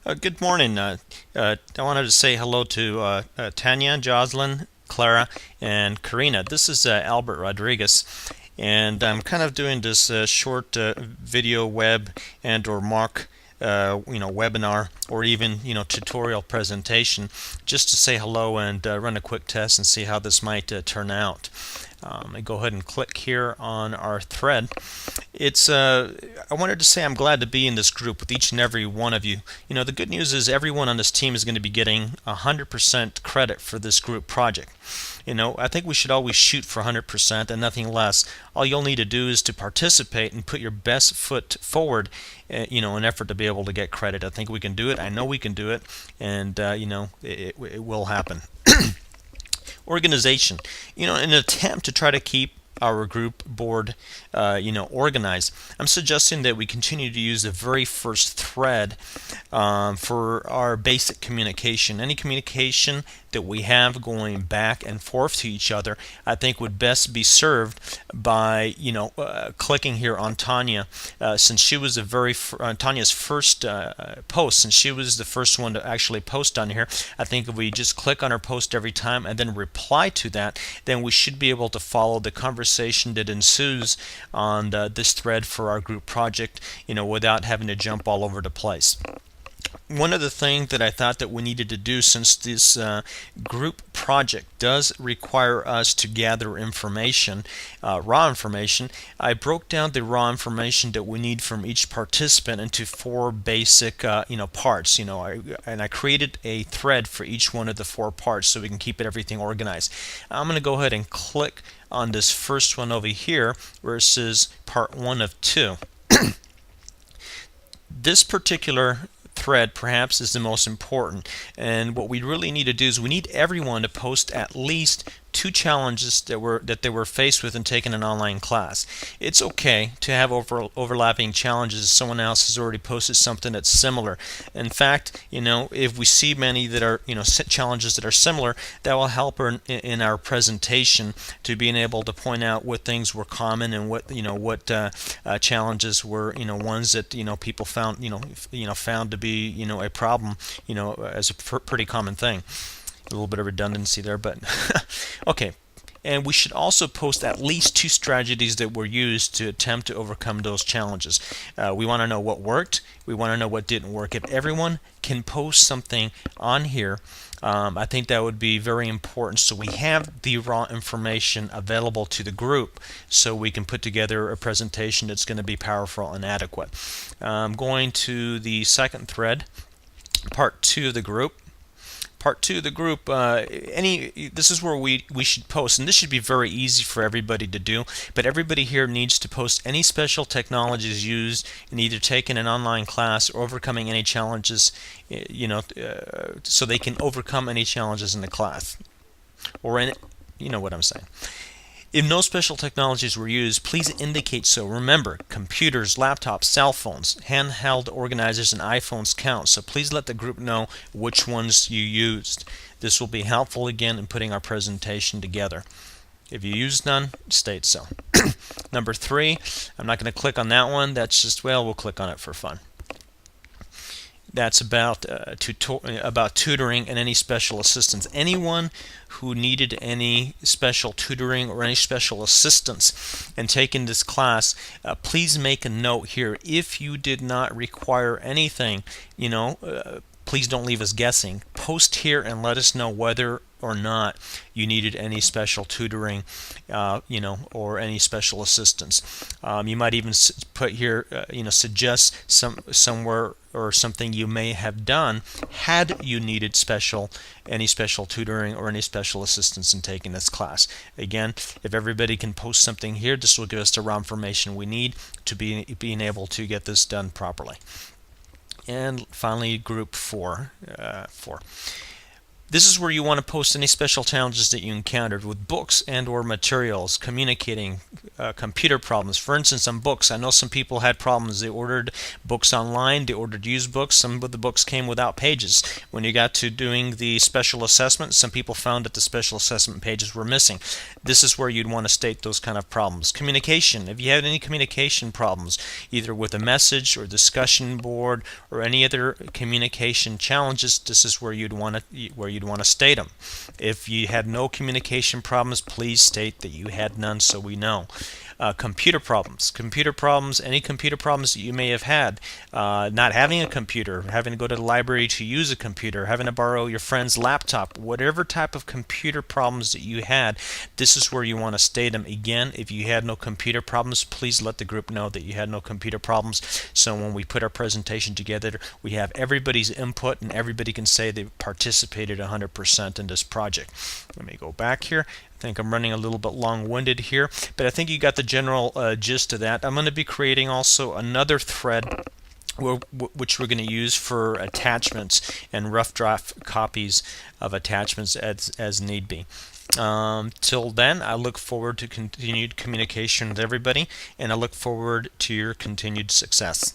Good morning. I wanted to say hello to Tanya, Jocelyn, Clara, and Karina. This is Albert Rodriguez, and I'm kind of doing this short video web and or mock webinar or even tutorial presentation just to say hello and run a quick test and see how this might turn out. I go ahead and click here on our thread. I wanted to say I'm glad to be in this group with each and every one of you. The good news is everyone on this team is going to be getting 100% credit for this group project. I think we should always shoot for 100% and nothing less. All you'll need to do is to participate and put your best foot forward, in an effort to be able to get credit. I think we can do it. I know we can do it, and it will happen. Organization. In an attempt to try to keep our group board organized, I'm suggesting that we continue to use the very first thread for our basic communication. Any communication that we have going back and forth to each other, I think would best be served by clicking here on Tanya, since she was Tanya's first post, since she was the first one to actually post on here. I think if we just click on her post every time and then reply to that, then we should be able to follow the conversation that ensues on this thread for our group project, without having to jump all over the place. One other thing that I thought that we needed to do, since this group project does require us to gather information, raw information, I broke down the raw information that we need from each participant into four basic parts. And I created a thread for each one of the four parts so we can keep everything organized. I'm going to go ahead and click on this first one over here where it says part 1 of 2. This particular thread perhaps is the most important, and what we really need to do is we need everyone to post at least 2 challenges that they were faced with in taking an online class. It's okay to have overlapping challenges if someone else has already posted something that's similar. In fact, if we see many that are challenges that are similar, that will help in our presentation to being able to point out what things were common and what challenges were ones that people found found to be a problem as a pretty common thing. A little bit of redundancy there, but okay. And we should also post at least 2 strategies that were used to attempt to overcome those challenges. We want to know what worked. We want to know what didn't work. If everyone can post something on here, I think that would be very important, so we have the raw information available to the group so we can put together a presentation that's going to be powerful and adequate. Going to the second thread, part 2 of the group. Part 2 of the group, this is where we should post, and this should be very easy for everybody to do, but everybody here needs to post any special technologies used in either taking an online class or overcoming any challenges, so they can overcome any challenges in the class, or what I'm saying. If no special technologies were used, please indicate so. Remember, computers, laptops, cell phones, handheld organizers, and iPhones count, so please let the group know which ones you used. This will be helpful again in putting our presentation together. If you used none, state so. Number 3, I'm not going to click on that one. That's just, we'll click on it for fun. That's about tutoring and any special assistance. Anyone who needed any special tutoring or any special assistance in taking this class, please make a note here. If you did not require anything, please don't leave us guessing. Post here and let us know whether or not you needed any special tutoring, or any special assistance. You might even put here, suggest somewhere or something you may have done had you needed any special tutoring or any special assistance in taking this class. Again, if everybody can post something here, this will give us the raw information we need to being able to get this done properly. And finally, group 4. This is where you want to post any special challenges that you encountered with books and or materials, communicating, computer problems. For instance, on books, I know some people had problems. They ordered books online, they ordered used books. Some of the books came without pages. When you got to doing the special assessment, some people found that the special assessment pages were missing. This is where you'd want to state those kind of problems. Communication. If you had any communication problems, either with a message or discussion board or any other communication challenges, this is where you'd want to state them. If you had no communication problems, please state that you had none so we know. Computer problems. Any computer problems that you may have had. Not having a computer, having to go to the library to use a computer, having to borrow your friend's laptop, whatever type of computer problems that you had, this is where you want to state them. Again, if you had no computer problems, please let the group know that you had no computer problems. So when we put our presentation together, we have everybody's input and everybody can say they participated 100% in this project. Let me go back here. I think I'm running a little bit long-winded here, but I think you got the general gist of that. I'm going to be creating also another thread which we're going to use for attachments and rough draft copies of attachments as need be. Till then, I look forward to continued communication with everybody, and I look forward to your continued success.